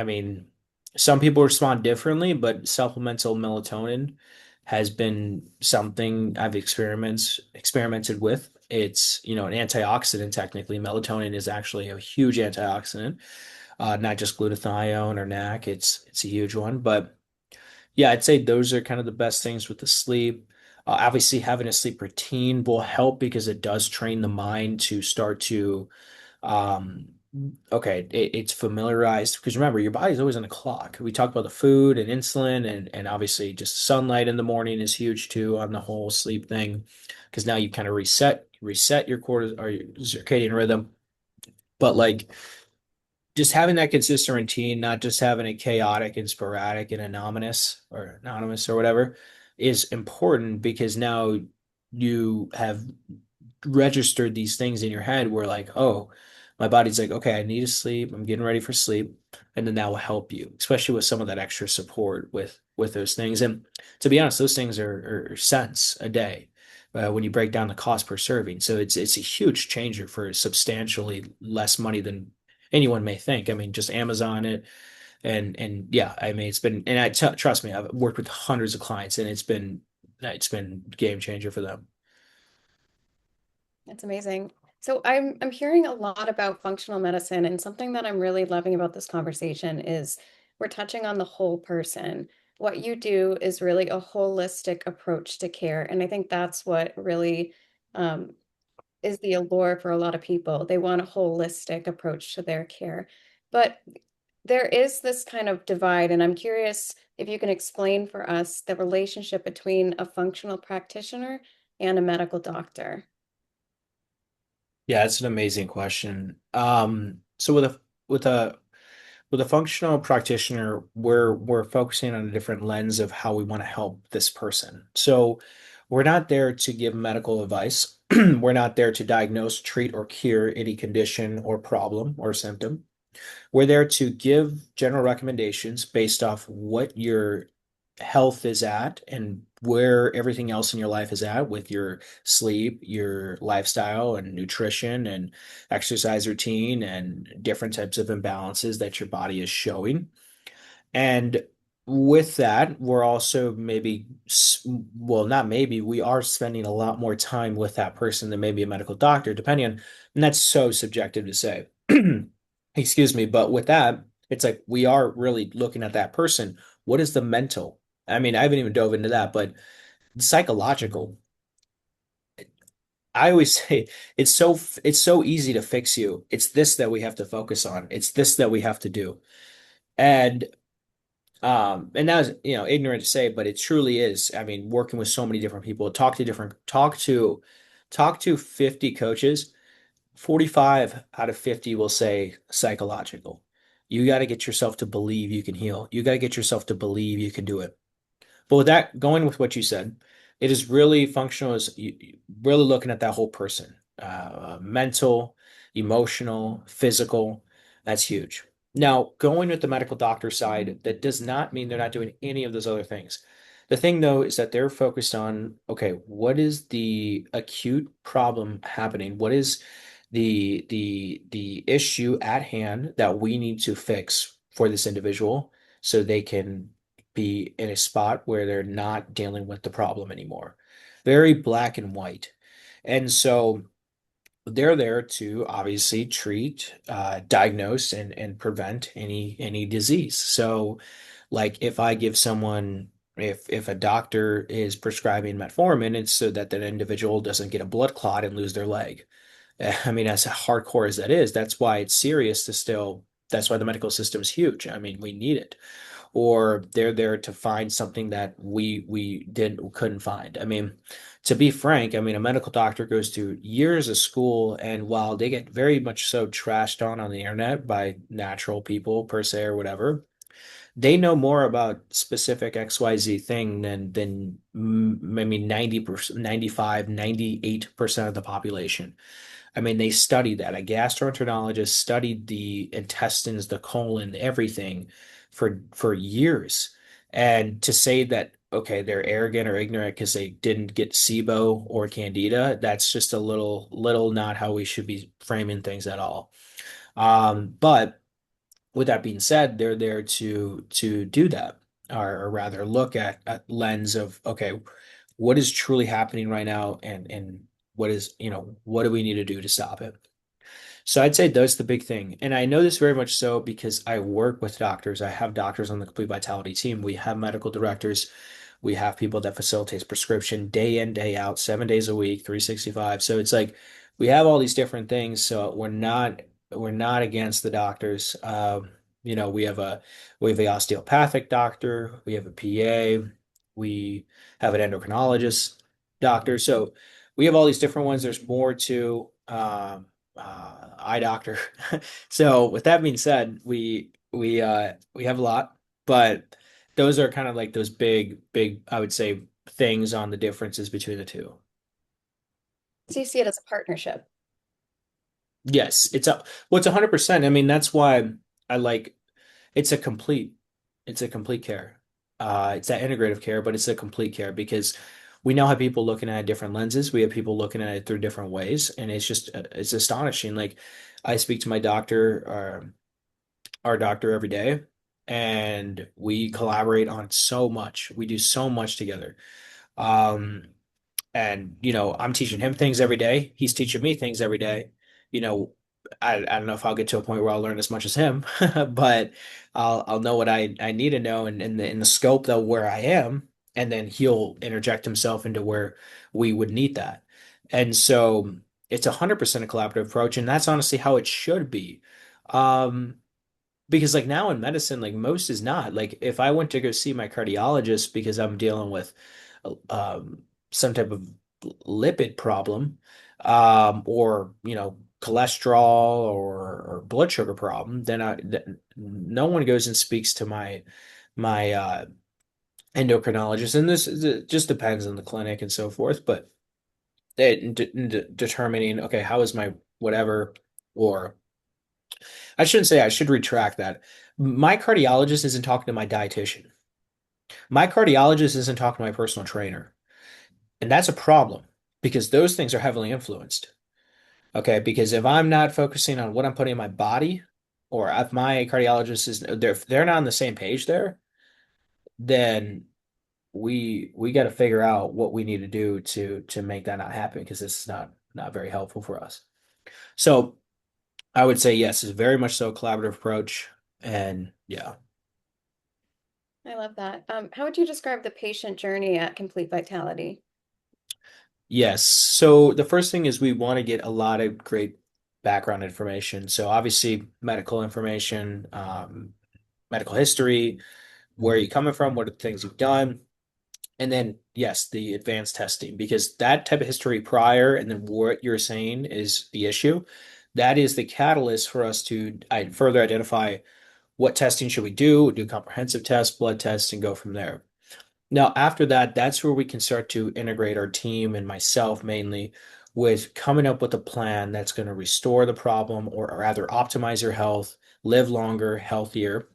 mean, some people respond differently, but supplemental melatonin has been something I've experimented with. It's, an antioxidant technically. Melatonin is actually a huge antioxidant, not just glutathione or NAC. It's a huge one, but yeah, I'd say those are kind of the best things with the sleep. Obviously, having a sleep routine will help because it does train the mind to start to, um, okay, it's familiarized. Because remember, your body's always on a clock. We talked about the food and insulin, and obviously just sunlight in the morning is huge too on the whole sleep thing. Because now you kind of reset your cortisol or your circadian rhythm. But like just having that consistent routine, not just having it chaotic and sporadic and anonymous or whatever, is important because now you have registered these things in your head where like, oh, my body's like, okay, I need to sleep. I'm getting ready for sleep. And then that will help you, especially with some of that extra support with those things. And to be honest, those things are cents a day. When you break down the cost per serving. So it's a huge changer for substantially less money than anyone may think. I mean, just Amazon it, and yeah, I mean, it's been, and trust me, I've worked with hundreds of clients, and it's been game changer for them. That's amazing. So I'm hearing a lot about functional medicine, and something that I'm really loving about this conversation is we're touching on the whole person. What you do is really a holistic approach to care, and I think that's what really um, is the allure for a lot of people. They want a holistic approach to their care. But there is this kind of divide, and I'm curious if you can explain for us the relationship between a functional practitioner and a medical doctor. Yeah, it's an amazing question. So with a with a functional practitioner, we're focusing on a different lens of how we want to help this person. So we're not there to give medical advice. We're not there to diagnose, treat, or cure any condition or problem or symptom. We're there to give general recommendations based off what your health is at and where everything else in your life is at with your sleep, your lifestyle, and nutrition and exercise routine and different types of imbalances that your body is showing. And With that, we're also well, not maybe, we are spending a lot more time with that person than maybe a medical doctor, depending on, and that's so subjective to say. Excuse me, but with that, it's like we are really looking at that person. What is the mental? I mean, I haven't even dove into that, but psychological. I always say it's so easy to fix you. It's this that we have to focus on. It's this that we have to do. And and that was, ignorant to say, but it truly is. I mean, working with so many different people, talk to 50 coaches, 45 out of 50 will say psychological. You got to get yourself to believe you can heal. You got to get yourself to believe you can do it. But with that, going with what you said, it is really functional as really looking at that whole person, mental, emotional, physical. That's huge. Now, going with the medical doctor side, that does not mean they're not doing any of those other things. The thing, though, is that they're focused on, okay, what is the acute problem happening? What is the issue at hand that we need to fix for this individual so they can be in a spot where they're not dealing with the problem anymore. Very black and white. And so they're there to obviously treat, diagnose, and prevent any disease. So, like if I give someone, if a doctor is prescribing metformin, it's so that that individual doesn't get a blood clot and lose their leg. I mean, as hardcore as that is, that's why it's serious to still. That's why the medical system is huge. I mean, we need it, or they're there to find something that we didn't couldn't find. I mean, to be frank, I mean, a medical doctor goes to years of school, and while they get very much so trashed on the internet by natural people per se or whatever, they know more about specific XYZ thing than I mean 90%, 95, 98% of the population. I mean, they studied that. A gastroenterologist studied the intestines, the colon, everything for years. And to say that, okay, they're arrogant or ignorant because they didn't get SIBO or Candida, that's just a little not how we should be framing things at all. But with that being said, they're there to do that, or rather look at lens of, okay, what is truly happening right now, and what is, what do we need to do to stop it? So I'd say that's the big thing. And I know this very much so because I work with doctors. I have doctors on the Complete Vitality team. We have medical directors. We have people that facilitates prescription day in, day out, 7 days a week, 365. So it's like we have all these different things. So we're not against the doctors. We have a osteopathic doctor, we have a PA, we have an endocrinologist doctor. So we have all these different ones. There's more to eye doctor. So with that being said, we have a lot, but those are kind of like those big, I would say, things on the differences between the two. So you see it as a partnership. Yes, it's 100%. I mean, that's why I like it's a complete it's a complete care. It's that integrative care, but it's a complete care because we now have people looking at it different lenses. We have people looking at it through different ways, and it's astonishing. Like I speak to my doctor, our doctor every day, and we collaborate on so much. We do so much together. Um, and I'm teaching him things every day. He's teaching me things every day. You know, I don't know if I'll get to a point where I'll learn as much as him, but I'll know what I need to know in the scope though where I am, and then he'll interject himself into where we would need that. And so it's 100% a collaborative approach, and that's honestly how it should be. Um, because like now in medicine, like most is not. Like if I went to go see my cardiologist because I'm dealing with some type of lipid problem, or cholesterol or blood sugar problem, then no one goes and speaks to my endocrinologist. And this it just depends on the clinic and so forth. But determining, okay, how is my whatever, or I shouldn't say, I should retract that. My cardiologist isn't talking to my dietitian. My cardiologist isn't talking to my personal trainer. And that's a problem because those things are heavily influenced. Okay. Because if I'm not focusing on what I'm putting in my body, or if my cardiologist is, they're not on the same page there, then we got to figure out what we need to do to make that not happen because this is not very helpful for us. So I would say yes, it's very much so a collaborative approach, and yeah. I love that. How would you describe the patient journey at Complete Vitality? Yes. So the first thing is we want to get a lot of great background information. So obviously medical information, medical history, where are you coming from, what are the things you've done, and then yes, the advanced testing because that type of history prior and then what you're saying is the issue. That is the catalyst for us to further identify what testing should we do comprehensive tests, blood tests, and go from there. Now, after that, that's where we can start to integrate our team and myself mainly with coming up with a plan that's going to restore the problem or rather optimize your health, live longer, healthier,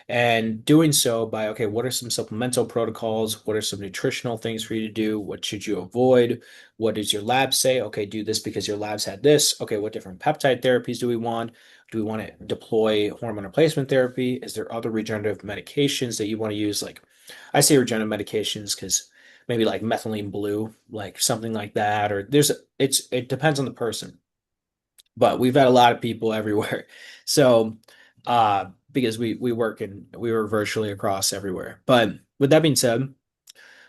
and doing so by, okay, what are some supplemental protocols? What are some nutritional things for you to do? What should you avoid? What does your lab say? Okay, do this because your lab's had this. Okay, what different peptide therapies do we want? Do we want to deploy hormone replacement therapy? Is there other regenerative medications that you want to use? Like, I say regenerative medications because maybe like methylene blue, like something like that, or it depends on the person, but we've had a lot of people everywhere. So, because we were virtually across everywhere. But with that being said,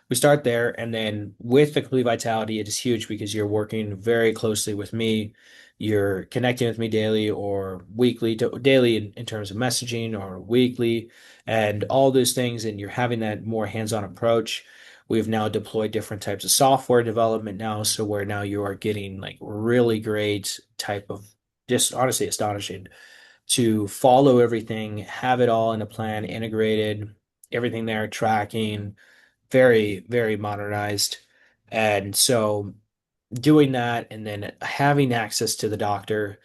we start there, and then with the complete vitality, it is huge because you're working very closely with me. You're connecting with me daily or weekly, daily in terms of messaging or weekly, and all those things. And you're having that more hands-on approach. We've now deployed different types of software development now, so where now you are getting like really great type of just honestly astonishing to follow everything, have it all in a plan, integrated, everything there, tracking very, very modernized. And so doing that and then having access to the doctor,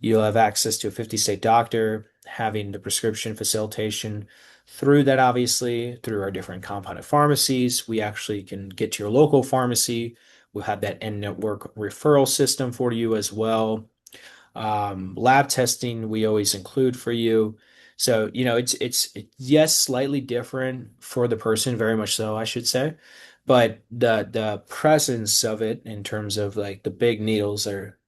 you'll have access to a 50 state doctor, having the prescription facilitation through that, obviously, through our different compounded pharmacies. We actually can get to your local pharmacy. We'll have that in-network referral system for you as well. Lab testing we always include for you. So, yes, slightly different for the person, very much so, I should say. But the presence of it in terms of like the big needles are,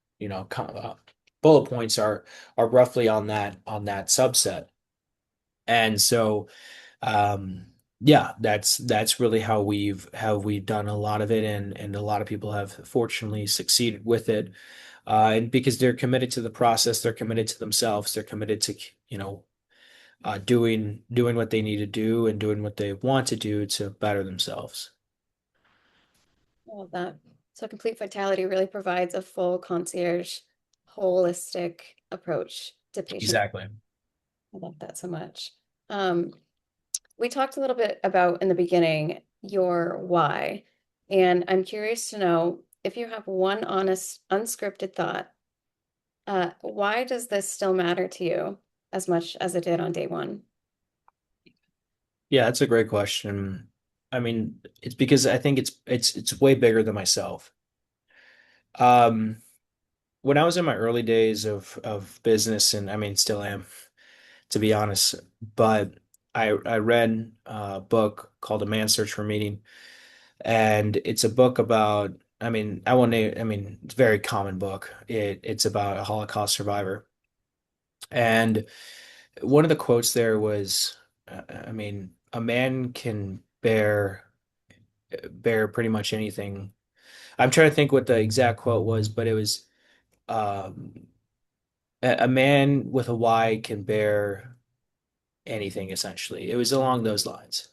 bullet points are roughly on that subset. And so yeah, that's really how we've done a lot of it and a lot of people have fortunately succeeded with it. And because they're committed to the process, they're committed to themselves, they're committed to, doing what they need to do and doing what they want to do to better themselves. I love that. So Complete Vitality really provides a full concierge, holistic approach to patient. Exactly. I love that so much. Um, we talked a little bit about in the beginning your why, and I'm curious to know if you have one honest, unscripted thought, why does this still matter to you as much as it did on day one? Yeah, that's a great question. I mean, it's because I think it's way bigger than myself. Um, when I was in my early days of business, and I mean, still am, to be honest, but I read a book called A Man's Search for Meaning, and it's a book about, I mean, I won't name, I mean, it's a very common book. It's about a Holocaust survivor, and one of the quotes there was, I mean, a man can bear pretty much anything. I'm trying to think what the exact quote was, but it was um, a man with a Y can bear anything essentially. It was along those lines.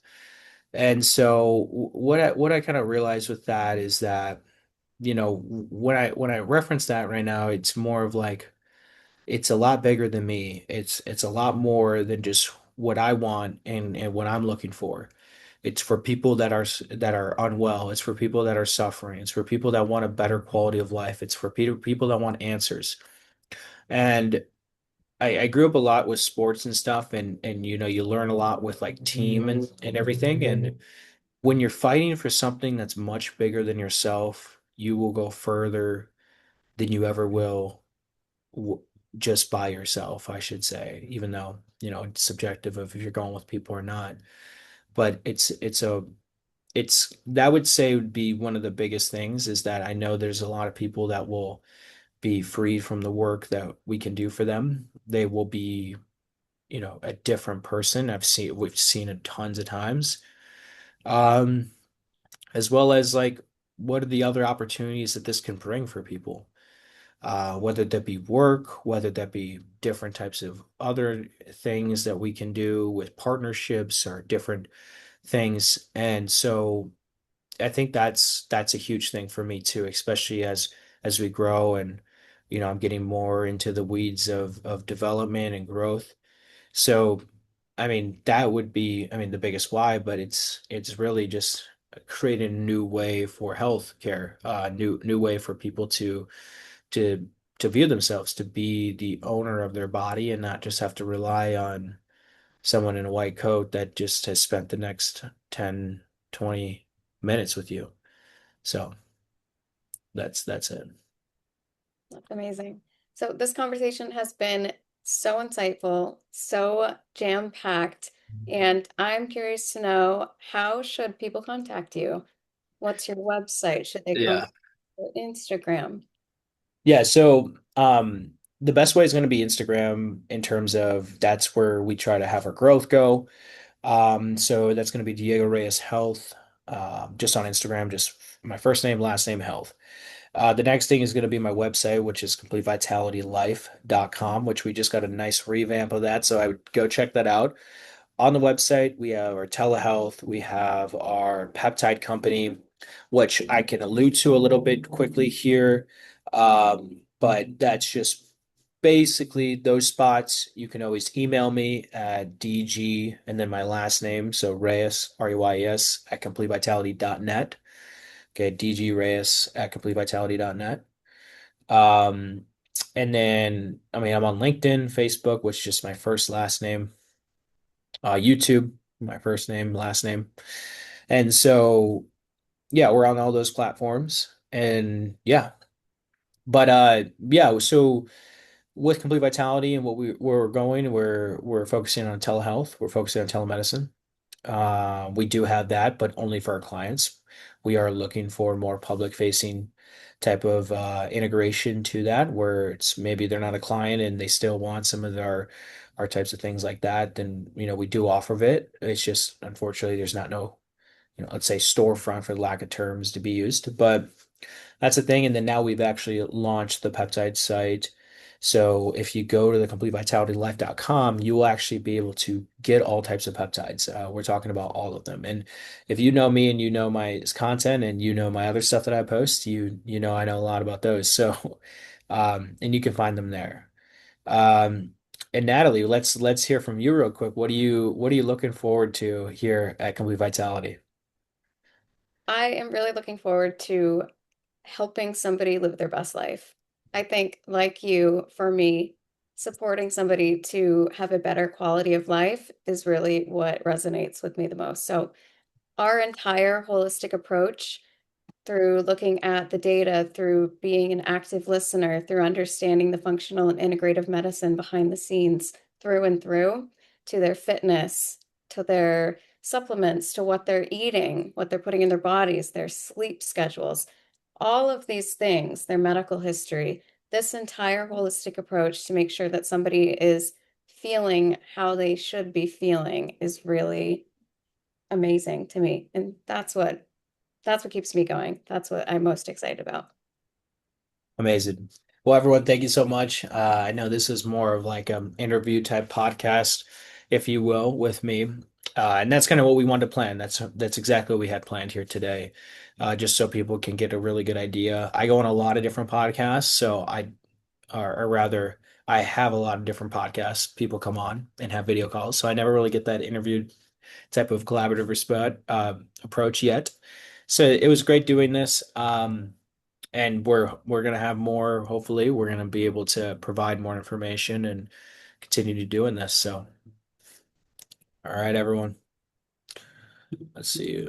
And so what I kind of realized with that is that, when I reference that right now, it's more of like it's a lot bigger than me. It's a lot more than just what I want and what I'm looking for. It's for people that are unwell. It's for people that are suffering. It's for people that want a better quality of life. It's for people that want answers. And I grew up a lot with sports and stuff, and you learn a lot with like team and everything. And when you're fighting for something that's much bigger than yourself, you will go further than you ever will w just by yourself, I should say, even though, it's subjective of if you're going with people or not. but it's that would say would be one of the biggest things is that I know there's a lot of people that will be free from the work that we can do for them. They will be, a different person. We've seen it tons of times. Um, as well as like what are the other opportunities that this can bring for people? Whether that be work, whether that be different types of other things that we can do with partnerships or different things. And so I think that's a huge thing for me too, especially as we grow and I'm getting more into the weeds of development and growth. So I mean that would be the biggest why, but it's really just creating a new way for healthcare, new way for people to to view themselves, to be the owner of their body and not just have to rely on someone in a white coat that just has spent the next 10, 20 minutes with you. So that's it. That's amazing. So this conversation has been so insightful, so jam-packed, and I'm curious to know, how should people contact you? What's your website? Should they Yeah. contact your Instagram? Yeah, so the best way is going to be Instagram in terms of that's where we try to have our growth go. So that's going to be Diego Reyes Health, just on Instagram, just my first name, last name, health. The next thing is going to be my website, which is completevitalitylife.com, which we just got a nice revamp of that. So I would go check that out. On the website, we have our telehealth, we have our peptide company, which I can allude to a little bit quickly here. But that's just basically those spots. You can always email me at DG and then my last name. So Reyes, Reyes at completevitality.net. Okay, DG Reyes at completevitality.net. Um, and then, I'm on LinkedIn, Facebook, which is just my first last name, YouTube, my first name, last name. And so, yeah, we're on all those platforms. And yeah, but yeah, so with Complete Vitality and where we're going, we're focusing on telehealth, we're focusing on telemedicine. We do have that, but only for our clients. We are looking for more public facing type of integration to that, where it's maybe they're not a client and they still want some of our types of things like that. Then, we do offer it. It's just unfortunately there's not no, let's say storefront for lack of terms to be used. But that's the thing. And then now we've actually launched the peptide site. So if you go to the completevitalitylife.com, you will actually be able to get all types of peptides. We're talking about all of them. And if you know me and you know my content and you know my other stuff that I post, you know I know a lot about those. So and you can find them there. Um, and Natalie, let's hear from you real quick. What are you looking forward to here at Complete Vitality? I am really looking forward to helping somebody live their best life. I think, like you, for me, supporting somebody to have a better quality of life is really what resonates with me the most. So, our entire holistic approach, through looking at the data, through being an active listener, through understanding the functional and integrative medicine behind the scenes, through and through, to their fitness, to their supplements, to what they're eating, what they're putting in their bodies, their sleep schedules, all of these things, their medical history, this entire holistic approach to make sure that somebody is feeling how they should be feeling is really amazing to me. And that's what keeps me going. That's what I'm most excited about. Amazing. Well, everyone, thank you so much. I know this is more of like an interview type podcast, if you will, with me. And that's kind of what we wanted to plan. That's exactly what we had planned here today, just so people can get a really good idea. I go on a lot of different podcasts, so or rather, I have a lot of different podcasts. People come on and have video calls, so I never really get that interview type of collaborative approach yet. So it was great doing this. And we're gonna have more. Hopefully, we're gonna be able to provide more information and continue to doing this. So, all right, everyone. Let's see.